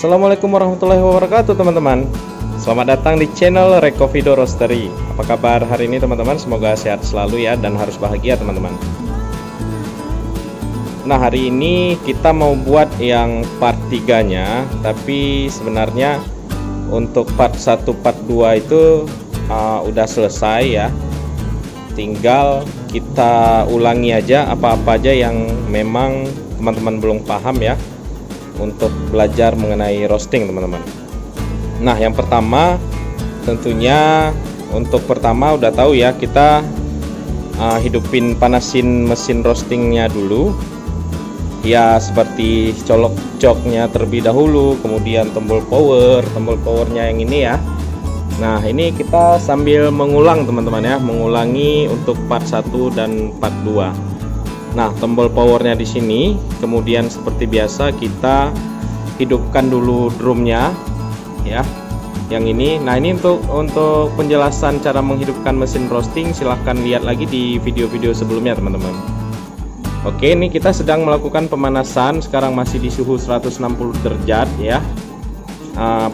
Assalamualaikum warahmatullahi wabarakatuh teman-teman. Selamat datang di channel Recovido Roastery. Apa kabar hari ini teman-teman? Semoga sehat selalu ya, dan harus bahagia teman-teman. Nah, hari ini kita mau buat yang part 3 nya, tapi sebenarnya untuk part 1 part 2 itu udah selesai ya. Tinggal kita ulangi aja apa-apa aja yang memang teman-teman belum paham ya, untuk belajar mengenai roasting teman-teman. Nah, yang pertama tentunya untuk pertama udah tahu ya, kita hidupin panasin mesin roastingnya dulu ya, seperti colok joknya terlebih dahulu, kemudian tombol powernya yang ini ya. Nah, ini kita sambil mengulang teman-teman ya, mengulangi untuk part 1 dan part 2. Nah, tombol powernya di sini, kemudian seperti biasa kita hidupkan dulu drumnya ya, yang ini. Nah, ini untuk penjelasan cara menghidupkan mesin roasting, silahkan lihat lagi di video-video sebelumnya teman-teman. Oke, ini kita sedang melakukan pemanasan, sekarang masih di suhu 160 derajat ya.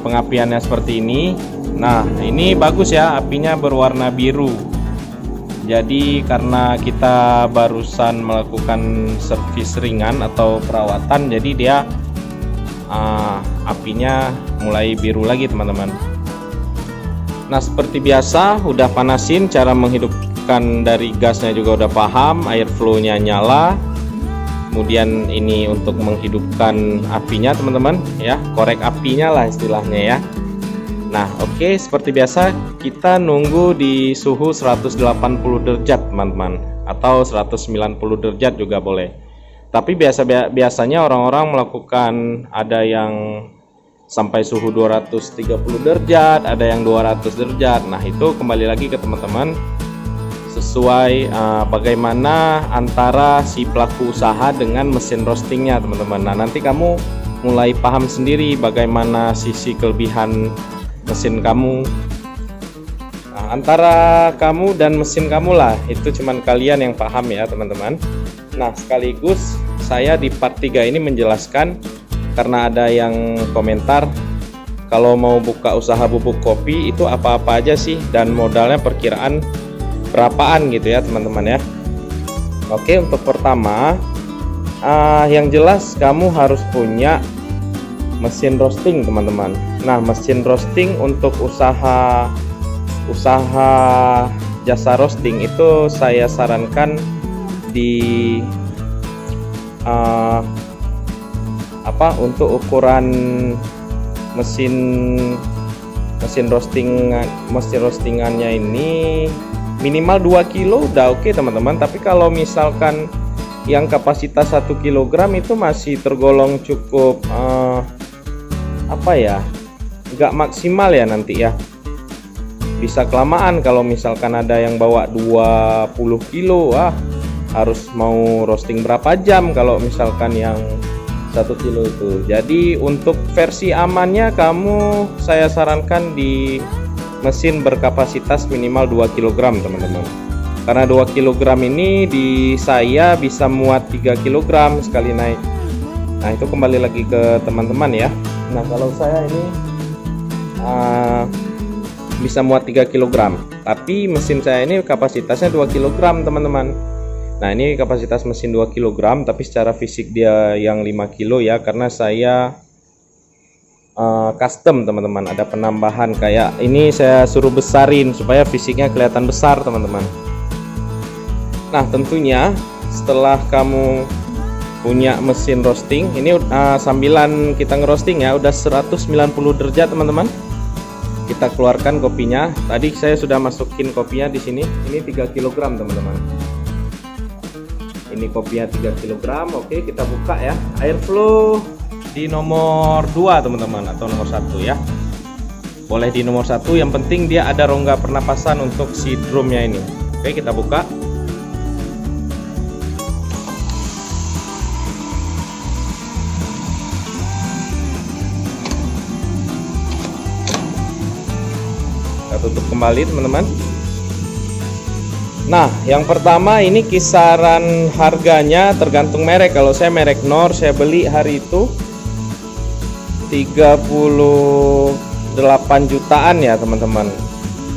Pengapiannya seperti ini. Nah, ini bagus ya, apinya berwarna biru. Jadi karena kita barusan melakukan servis ringan atau perawatan, jadi dia apinya mulai biru lagi teman-teman. Nah, seperti biasa udah panasin, cara menghidupkan dari gasnya juga udah paham, air flow-nya nyala. Kemudian ini untuk menghidupkan apinya teman-teman ya, korek apinya lah istilahnya ya. Nah, oke, seperti biasa kita nunggu di suhu 180 derajat teman-teman, atau 190 derajat juga boleh. Tapi biasanya orang-orang melakukan, ada yang sampai suhu 230 derajat, ada yang 200 derajat. Nah, itu kembali lagi ke teman-teman, sesuai bagaimana antara si pelaku usaha dengan mesin roastingnya teman-teman. Nah, nanti kamu mulai paham sendiri bagaimana sisi kelebihan mesin kamu. Nah, antara kamu dan mesin kamu lah, itu cuman kalian yang paham ya teman-teman. Nah, sekaligus saya di part 3 ini menjelaskan, karena ada yang komentar kalau mau buka usaha bubuk kopi itu apa-apa aja sih, dan modalnya perkiraan berapaan gitu ya teman-teman ya. Oke, untuk pertama yang jelas kamu harus punya mesin roasting teman-teman. Nah, mesin roasting untuk usaha jasa roasting itu saya sarankan di untuk ukuran mesin roastingannya ini minimal 2 kilo udah oke teman-teman. Tapi kalau misalkan yang kapasitas 1 kg itu masih tergolong cukup nggak maksimal ya nanti ya, bisa kelamaan. Kalau misalkan ada yang bawa 20 kilo, harus mau roasting berapa jam kalau misalkan yang 1 kilo itu. Jadi untuk versi amannya saya sarankan di mesin berkapasitas minimal 2 kg teman-teman, karena 2 kg ini di saya bisa muat 3 kg sekali naik. Nah, itu kembali lagi ke teman-teman ya. Nah, kalau saya ini bisa muat 3 kg, tapi mesin saya ini kapasitasnya 2 kg teman-teman. Nah, ini kapasitas mesin 2 kg, tapi secara fisik dia yang 5 kilo ya, karena saya custom teman-teman. Ada penambahan kayak ini, saya suruh besarin supaya fisiknya kelihatan besar teman-teman. Nah, tentunya setelah kamu punya mesin roasting ini, sambilan kita ngerosting ya, udah 190 derajat teman-teman. Kita keluarkan kopinya. Tadi saya sudah masukin kopinya di sini. Ini 3 kg teman-teman. Ini kopinya 3 kg. Oke, kita buka ya. Air flow di nomor 2 teman-teman, atau nomor 1 ya. Boleh di nomor 1, yang penting dia ada rongga pernapasan untuk si drumnya ini. Oke, kita buka. Tutup kembali teman-teman. Nah, yang pertama ini kisaran harganya tergantung merek. Kalau saya merek Knorr, saya beli hari itu 38 jutaan ya teman-teman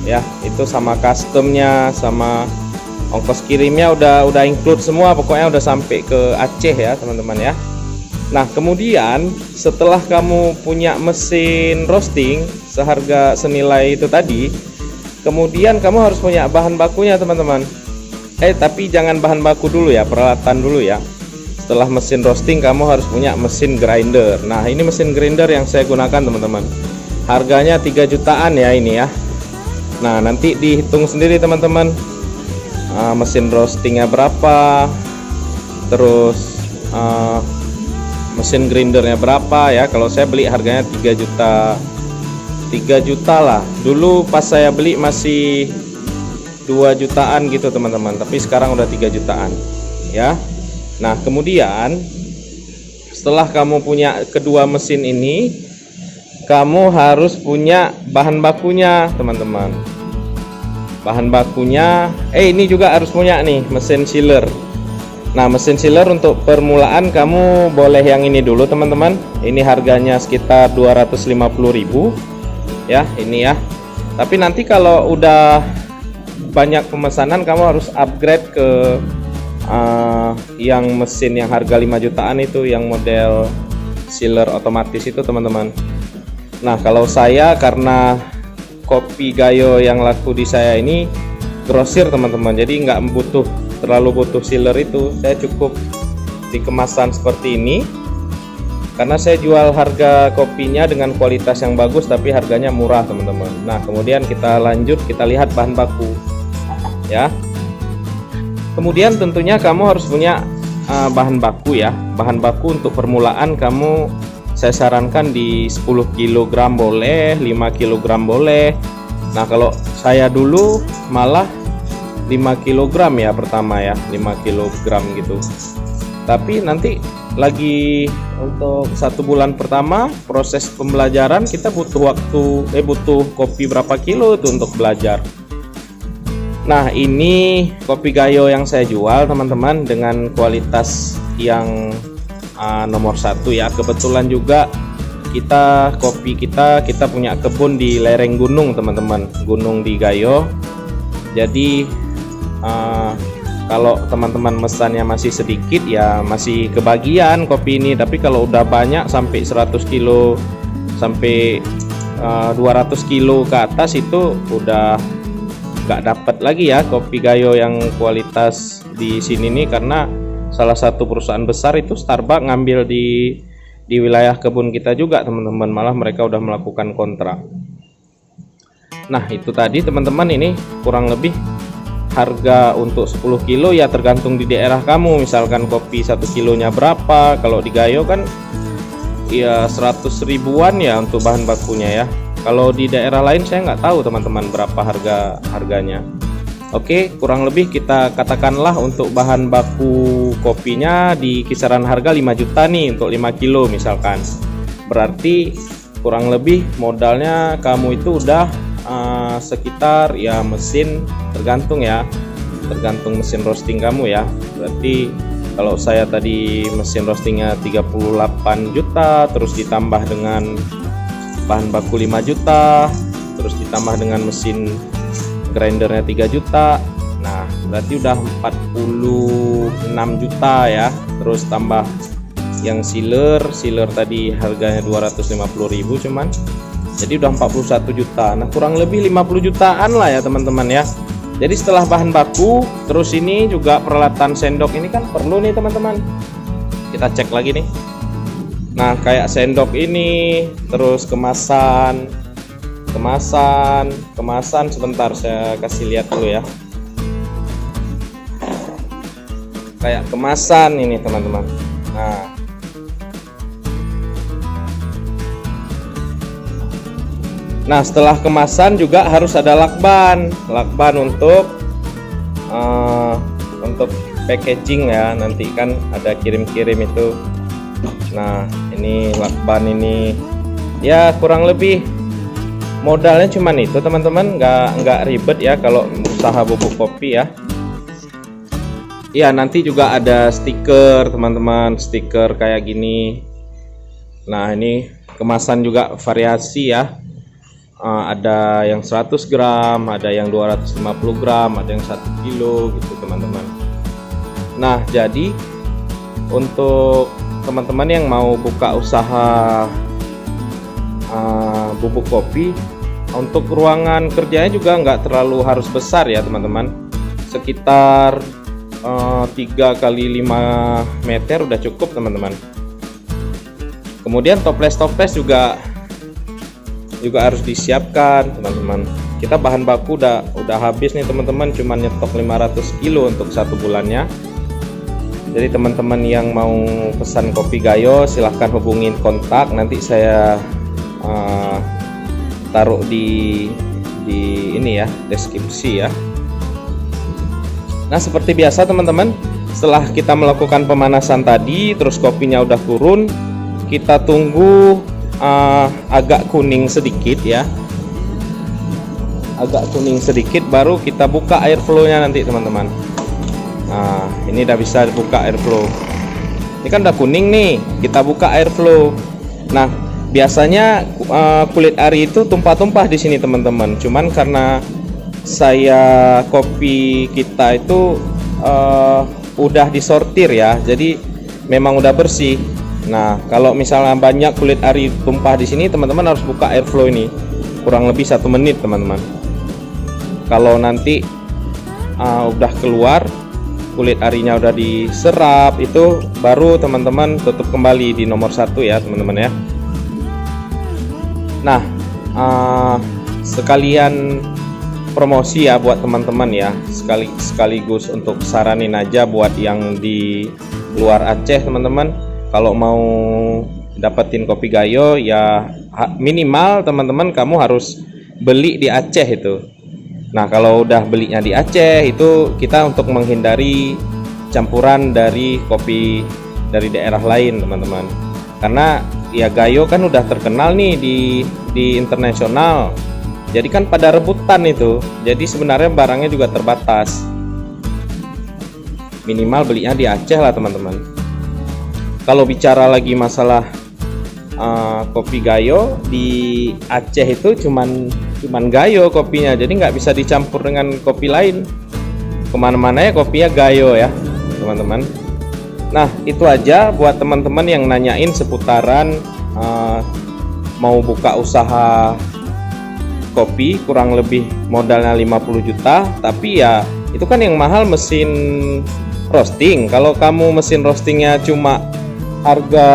ya. Itu sama customnya, sama ongkos kirimnya udah include semua, pokoknya udah sampai ke Aceh ya teman-teman ya. Nah kemudian setelah kamu punya mesin roasting seharga senilai itu tadi, kemudian kamu harus punya bahan bakunya teman-teman. Tapi jangan bahan baku dulu ya, peralatan dulu ya. Setelah mesin roasting kamu harus punya mesin grinder. Nah ini mesin grinder yang saya gunakan teman-teman, harganya 3 jutaan ya ini ya. Nah nanti dihitung sendiri teman-teman, mesin roastingnya berapa, terus mesin grindernya berapa ya. Kalau saya beli harganya 3 juta lah. Dulu pas saya beli masih 2 jutaan gitu teman-teman, tapi sekarang udah 3 jutaan ya. Nah kemudian setelah kamu punya kedua mesin ini, kamu harus punya bahan bakunya teman-teman. Bahan bakunya ini juga harus punya nih, mesin sealer. Nah mesin sealer untuk permulaan kamu boleh yang ini dulu teman-teman. Ini harganya sekitar 250.000 ya ini ya. Tapi nanti kalau udah banyak pemesanan kamu harus upgrade ke yang mesin yang harga 5 jutaan itu, yang model sealer otomatis itu teman-teman. Nah kalau saya, karena kopi Gayo yang laku di saya ini grosir teman-teman, jadi nggak terlalu butuh sealer itu. Saya cukup di kemasan seperti ini karena saya jual harga kopinya dengan kualitas yang bagus tapi harganya murah teman-teman. Nah kemudian kita lanjut, kita lihat bahan baku ya. Kemudian tentunya kamu harus punya bahan baku ya. Bahan baku untuk permulaan kamu, saya sarankan di 10 kg boleh, 5 kg boleh. Nah kalau saya dulu malah 5 kg ya pertama ya, 5 kg gitu. Tapi nanti lagi untuk 1 bulan pertama proses pembelajaran kita butuh butuh kopi berapa kilo itu untuk belajar. Nah ini kopi Gayo yang saya jual teman-teman dengan kualitas yang nomor 1 ya. Kebetulan juga kopi kita punya kebun di lereng gunung teman-teman, gunung di Gayo. Jadi kalau teman-teman mesannya masih sedikit ya masih kebagian kopi ini. Tapi kalau udah banyak sampai 100 kilo sampai 200 kilo ke atas itu udah nggak dapat lagi ya kopi Gayo yang kualitas di sini nih, karena salah satu perusahaan besar itu Starbucks ngambil di wilayah kebun kita juga teman-teman, malah mereka udah melakukan kontrak. Nah itu tadi teman-teman, ini kurang lebih harga untuk 10 kilo ya, tergantung di daerah kamu. Misalkan kopi 1 kilonya berapa, kalau di Gayo kan ya 100 ribuan ya untuk bahan bakunya ya. Kalau di daerah lain saya nggak tahu teman-teman berapa harganya. Oke, kurang lebih kita katakanlah untuk bahan baku kopinya di kisaran harga 5 juta nih untuk 5 kilo misalkan. Berarti kurang lebih modalnya kamu itu udah sekitar ya mesin, tergantung mesin roasting kamu ya. Berarti kalau saya tadi mesin roastingnya 38 juta, terus ditambah dengan bahan baku 5 juta, terus ditambah dengan mesin grindernya 3 juta. Nah berarti udah 46 juta ya. Terus tambah yang sealer tadi harganya 250.000 cuman, jadi udah 41 juta. Nah kurang lebih 50 jutaan lah ya teman-teman ya. Jadi setelah bahan baku, terus ini juga peralatan sendok ini kan perlu nih teman-teman. Kita cek lagi nih. Nah kayak sendok ini, terus kemasan sebentar saya kasih lihat dulu ya. Kayak kemasan ini teman-teman. Nah setelah kemasan juga harus ada lakban untuk packaging ya, nanti kan ada kirim-kirim itu. Nah ini lakban ini ya kurang lebih modalnya cuman itu teman-teman, nggak ribet ya kalau usaha bubuk kopi ya. Ya nanti juga ada stiker teman-teman, stiker kayak gini. Nah ini kemasan juga variasi ya. Ada yang 100 gram, ada yang 250 gram, ada yang 1 kilo gitu teman-teman. Nah, jadi untuk teman-teman yang mau buka usaha bubuk kopi, untuk ruangan kerjanya juga nggak terlalu harus besar ya teman-teman. Sekitar 3 kali 5 meter udah cukup teman-teman. Kemudian toples juga harus disiapkan teman-teman. Kita bahan baku udah habis nih teman-teman, cuman nyetok 500 kilo untuk 1 bulannya. Jadi teman-teman yang mau pesan kopi Gayo silahkan hubungin kontak, nanti saya taruh di ini ya, deskripsi ya. Nah, seperti biasa teman-teman, setelah kita melakukan pemanasan tadi, terus kopinya udah turun, kita tunggu agak kuning sedikit ya, agak kuning sedikit, baru kita buka air flow-nya nanti teman-teman. Nah, ini udah bisa buka air flow. Ini kan udah kuning nih, kita buka air flow. Nah, biasanya kulit ari itu tumpah-tumpah di sini teman-teman. Cuman karena kopi kita itu udah disortir ya, jadi memang udah bersih. Nah, kalau misalnya banyak kulit ari tumpah di sini, teman-teman harus buka airflow ini kurang lebih 1 menit teman-teman. Kalau nanti udah keluar, kulit arinya udah diserap, itu baru teman-teman tutup kembali di nomor 1 ya teman-teman ya. Nah, sekalian promosi ya buat teman-teman ya, sekaligus untuk saranin aja buat yang di luar Aceh teman-teman. Kalau mau dapetin kopi Gayo ya minimal teman-teman kamu harus beli di Aceh itu. Nah, kalau udah belinya di Aceh itu kita untuk menghindari campuran dari kopi dari daerah lain teman-teman. Karena ya Gayo kan udah terkenal nih di internasional. Jadi kan pada rebutan itu. Jadi sebenarnya barangnya juga terbatas. Minimal belinya di Aceh lah teman-teman. Kalau bicara lagi masalah kopi Gayo di Aceh itu cuman Gayo kopinya, jadi nggak bisa dicampur dengan kopi lain. Kemana-mana ya kopinya Gayo ya teman-teman. Nah, itu aja buat teman-teman yang nanyain seputaran mau buka usaha kopi, kurang lebih modalnya 50 juta, tapi ya itu kan yang mahal mesin roasting. Kalau kamu mesin roastingnya cuma harga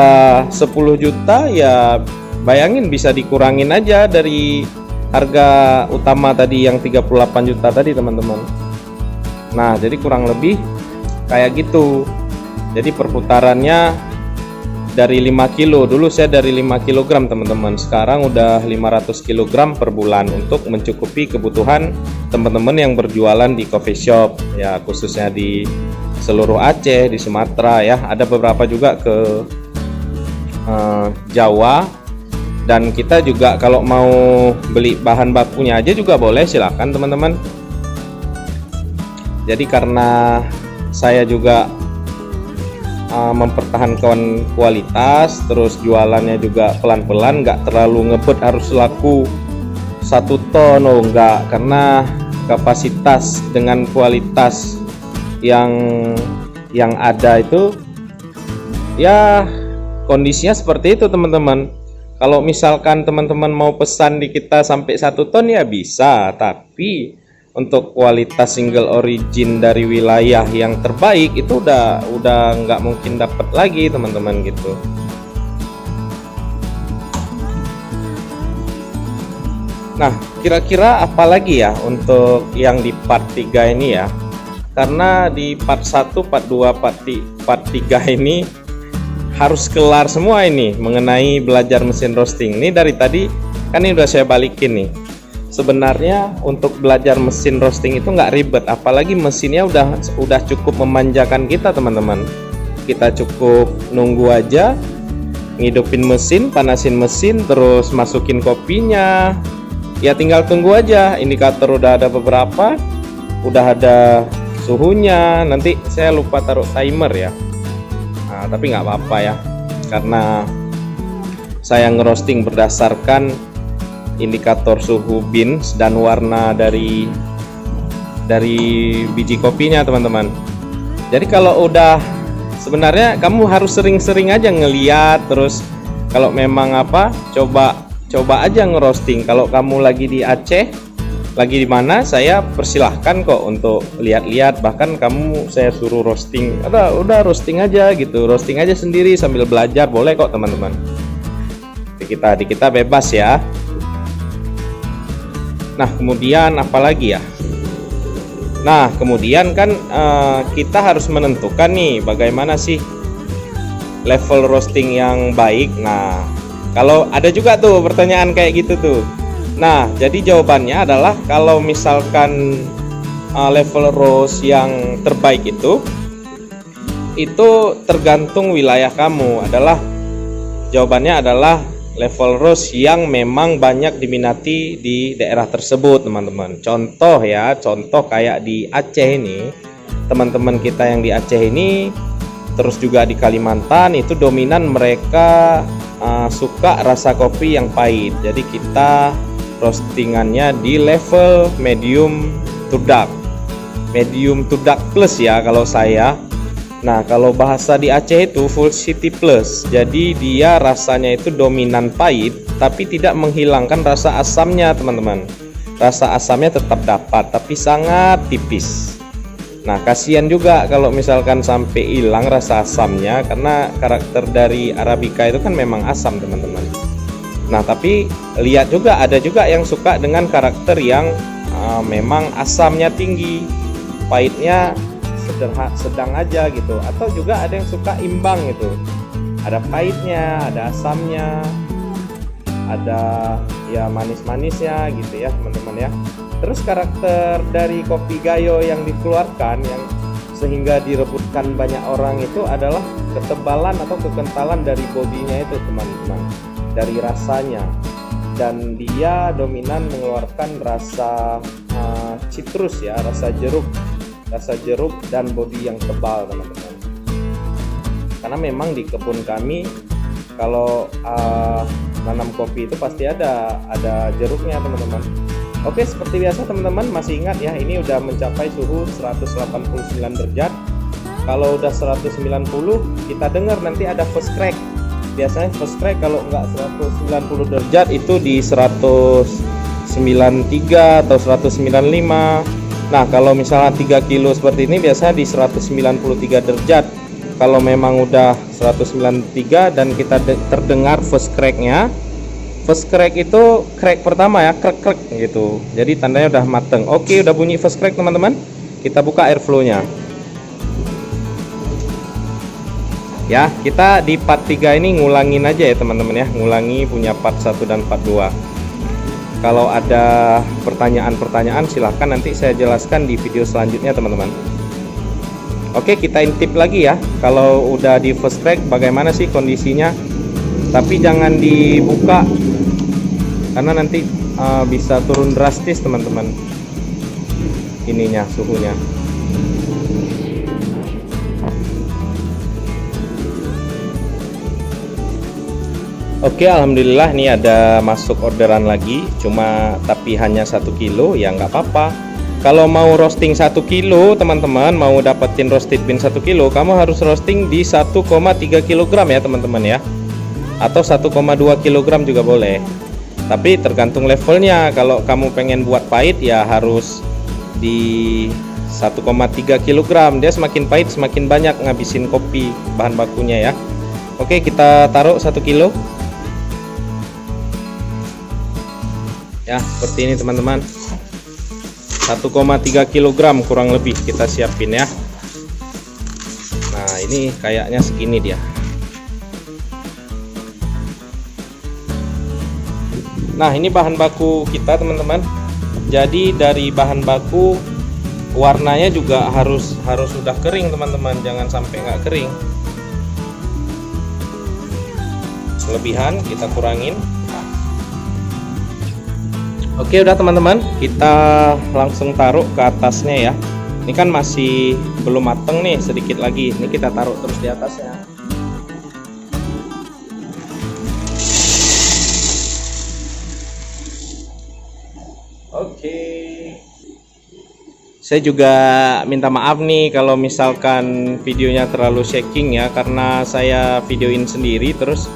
10 juta ya bayangin bisa dikurangin aja dari harga utama tadi yang 38 juta tadi teman-teman. Nah, jadi kurang lebih kayak gitu. Jadi perputarannya dari 5 kilo, dulu saya dari 5 kg teman-teman, sekarang udah 500 kg per bulan untuk mencukupi kebutuhan teman-teman yang berjualan di coffee shop ya, khususnya di seluruh Aceh, di Sumatera ya, ada beberapa juga ke Jawa. Dan kita juga kalau mau beli bahan bakunya aja juga boleh, silakan teman-teman. Jadi karena saya juga mempertahankan kualitas, terus jualannya juga pelan-pelan, nggak terlalu ngebet harus laku 1 ton, enggak, karena kapasitas dengan kualitas yang ada itu ya kondisinya seperti itu teman-teman. Kalau misalkan teman-teman mau pesan di kita sampai 1 ton ya bisa, tapi untuk kualitas single origin dari wilayah yang terbaik itu udah nggak mungkin dapat lagi teman-teman gitu. Nah, kira-kira apa lagi ya untuk yang di part 3 ini ya, karena di part 1, part 2, part 3 ini harus kelar semua ini mengenai belajar mesin roasting. Ini dari tadi kan ini udah saya balikin nih. Sebenarnya untuk belajar mesin roasting itu nggak ribet, apalagi mesinnya udah cukup memanjakan kita teman-teman. Kita cukup nunggu aja, ngidupin mesin, panasin mesin, terus masukin kopinya. Ya tinggal tunggu aja, indikator udah ada beberapa, udah ada suhunya. Nanti saya lupa taruh timer ya. Nah, tapi nggak apa-apa ya, karena saya ngerosting berdasarkan indikator suhu beans dan warna dari biji kopinya teman-teman. Jadi kalau udah, sebenarnya kamu harus sering-sering aja ngeliat, terus kalau memang coba aja ngerosting. Kalau kamu lagi di Aceh, lagi di mana, saya persilahkan kok untuk lihat-lihat. Bahkan kamu saya suruh roasting, udah roasting aja gitu, roasting aja sendiri sambil belajar, boleh kok teman-teman. Di kita bebas ya. Nah kemudian apalagi ya? Nah kemudian kan kita harus menentukan nih bagaimana sih level roasting yang baik. Nah kalau ada juga tuh pertanyaan kayak gitu tuh. Nah jadi jawabannya adalah kalau misalkan level roast yang terbaik itu tergantung wilayah kamu. Jawabannya adalah level roast yang memang banyak diminati di daerah tersebut teman-teman. Contoh kayak di Aceh ini, teman-teman kita yang di Aceh ini, terus juga di Kalimantan itu dominan mereka suka rasa kopi yang pahit. Jadi kita roastingannya di level medium to dark plus ya kalau saya. Nah kalau bahasa di Aceh itu full city plus, jadi dia rasanya itu dominan pahit tapi tidak menghilangkan rasa asamnya teman-teman. Rasa asamnya tetap dapat tapi sangat tipis. Nah kasihan juga kalau misalkan sampai hilang rasa asamnya, karena karakter dari Arabica itu kan memang asam teman-teman. Nah tapi lihat juga, ada juga yang suka dengan karakter yang memang asamnya tinggi, pahitnya sedang aja gitu. Atau juga ada yang suka imbang gitu, ada pahitnya, ada asamnya, ada ya manis-manisnya gitu ya teman-teman ya. Terus karakter dari kopi Gayo yang dikeluarkan yang sehingga direbutkan banyak orang itu adalah ketebalan atau kekentalan dari bodinya itu teman-teman, dari rasanya. Dan dia dominan mengeluarkan rasa citrus ya, rasa jeruk dan bodi yang tebal teman-teman. Karena memang di kebun kami kalau nanam kopi itu pasti ada jeruknya teman-teman. Oke, seperti biasa teman-teman masih ingat ya, ini udah mencapai suhu 189 derajat. Kalau udah 190 kita dengar nanti ada first crack. Biasanya first crack kalau nggak 190 derajat itu di 193 atau 195. Nah kalau misalnya 3 kilo seperti ini biasanya di 193 derajat. Kalau memang udah 193 dan kita terdengar first cracknya, first crack itu crack pertama ya, krek gitu, jadi tandanya udah mateng. Oke, udah bunyi first crack teman-teman, kita buka airflow nya ya. Kita di part 3 ini ngulangin aja ya teman-teman ya, ngulangi punya part 1 dan part 2. Kalau ada pertanyaan-pertanyaan silahkan nanti saya jelaskan di video selanjutnya teman-teman. Oke, kita intip lagi ya, kalau udah di first crack bagaimana sih kondisinya. Tapi jangan dibuka karena nanti bisa turun drastis teman-teman ininya, suhunya. Oke, alhamdulillah nih ada masuk orderan lagi, tapi hanya 1 kilo ya, nggak apa-apa. Kalau mau roasting 1 kilo teman-teman, mau dapetin roasted bean 1 kilo, kamu harus roasting di 1,3 kg ya teman-teman ya, atau 1,2 kg juga boleh, tapi tergantung levelnya. Kalau kamu pengen buat pahit ya harus di 1,3 kg. Dia semakin pahit semakin banyak ngabisin kopi bahan bakunya ya. Oke, kita taruh 1 kilo ya, seperti ini teman-teman. 1,3 kg kurang lebih kita siapin ya. Nah ini kayaknya segini dia. Nah ini bahan baku kita teman-teman. Jadi dari bahan baku warnanya juga harus sudah kering teman-teman, jangan sampai nggak kering. Kelebihan kita kurangin. Oke, udah teman-teman, kita langsung taruh ke atasnya ya. Ini kan masih belum mateng nih, sedikit lagi. Ini kita taruh terus di atasnya. Oke. Saya juga minta maaf nih kalau misalkan videonya terlalu shaking ya, karena saya videoin sendiri terus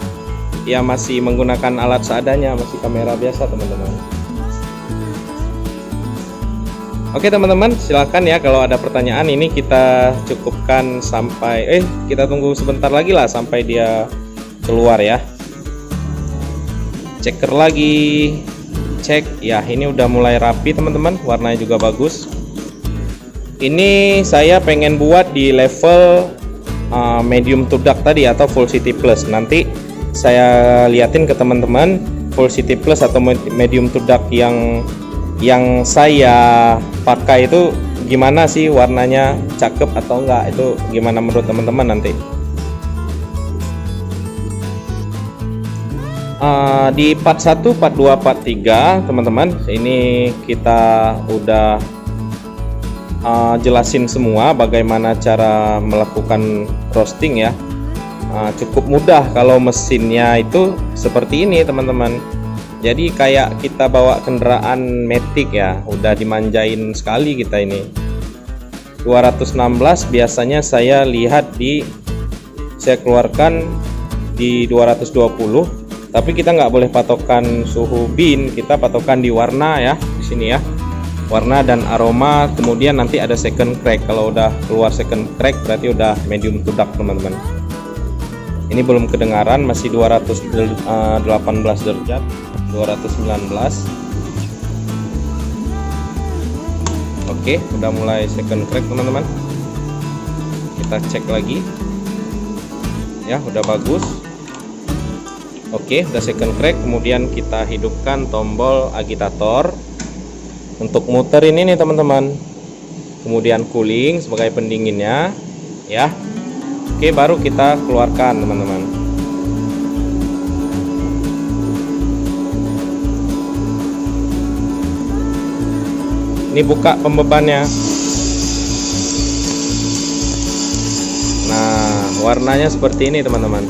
ya masih menggunakan alat seadanya, masih kamera biasa teman-teman. Oke teman-teman, silakan ya kalau ada pertanyaan. Ini kita cukupkan sampai kita tunggu sebentar lagi lah sampai dia keluar ya. Ceker lagi, cek ya, ini udah mulai rapi teman-teman, warnanya juga bagus. Ini saya pengen buat di level medium to dark tadi atau full city plus. Nanti saya liatin ke teman-teman full city plus atau medium to dark yang saya pakai itu gimana sih, warnanya cakep atau enggak, itu gimana menurut teman-teman nanti. Di part 1, part 2, part 3 teman-teman, ini kita udah jelasin semua bagaimana cara melakukan roasting ya. Cukup mudah kalau mesinnya itu seperti ini teman-teman. Jadi kayak kita bawa kendaraan Matic ya, udah dimanjain sekali kita ini. 216 biasanya saya lihat saya keluarkan di 220, tapi kita nggak boleh patokan suhu bin, kita patokan di warna ya, di sini ya, warna dan aroma. Kemudian nanti ada second crack, kalau udah keluar second crack berarti udah medium to dark teman-teman. Ini belum kedengaran, masih 218 derajat, 219. Oke, udah mulai second crack teman-teman. Kita cek lagi ya, udah bagus. Oke, udah second crack. Kemudian kita hidupkan tombol agitator untuk muter ini nih teman-teman. Kemudian cooling sebagai pendinginnya ya. Oke, baru kita keluarkan teman-teman. Ini buka pembebannya. Nah, warnanya seperti ini teman-teman.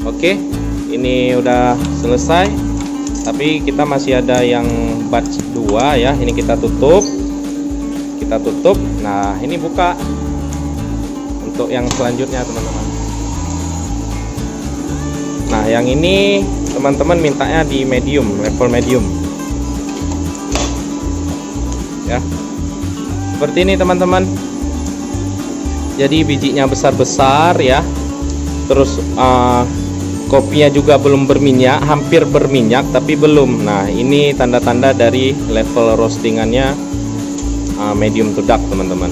Oke, ini udah selesai, tapi kita masih ada yang batch 2 ya. Ini kita tutup. Nah, ini buka untuk yang selanjutnya teman-teman. Nah, yang ini teman-teman mintanya di medium, level medium ya, seperti ini teman-teman. Jadi bijinya besar-besar ya, terus kopinya juga belum berminyak, hampir berminyak tapi belum. Nah, ini tanda-tanda dari level roastingannya medium to dark teman-teman.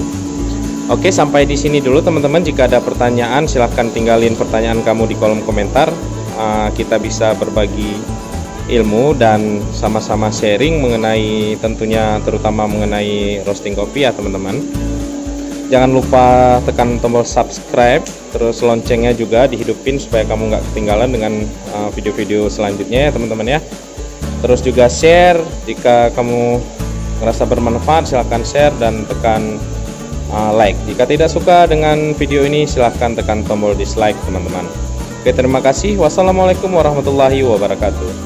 Oke, sampai di sini dulu teman-teman. Jika ada pertanyaan silahkan tinggalin pertanyaan kamu di kolom komentar. Kita bisa berbagi ilmu dan sama-sama sharing mengenai, tentunya terutama mengenai roasting kopi ya teman-teman. Jangan lupa tekan tombol subscribe, terus loncengnya juga dihidupin supaya kamu nggak ketinggalan dengan video-video selanjutnya ya teman-teman ya. Terus juga share, jika kamu merasa bermanfaat silahkan share dan tekan like. Jika tidak suka dengan video ini silahkan tekan tombol dislike teman-teman. Oke, terima kasih. Wassalamualaikum warahmatullahi wabarakatuh.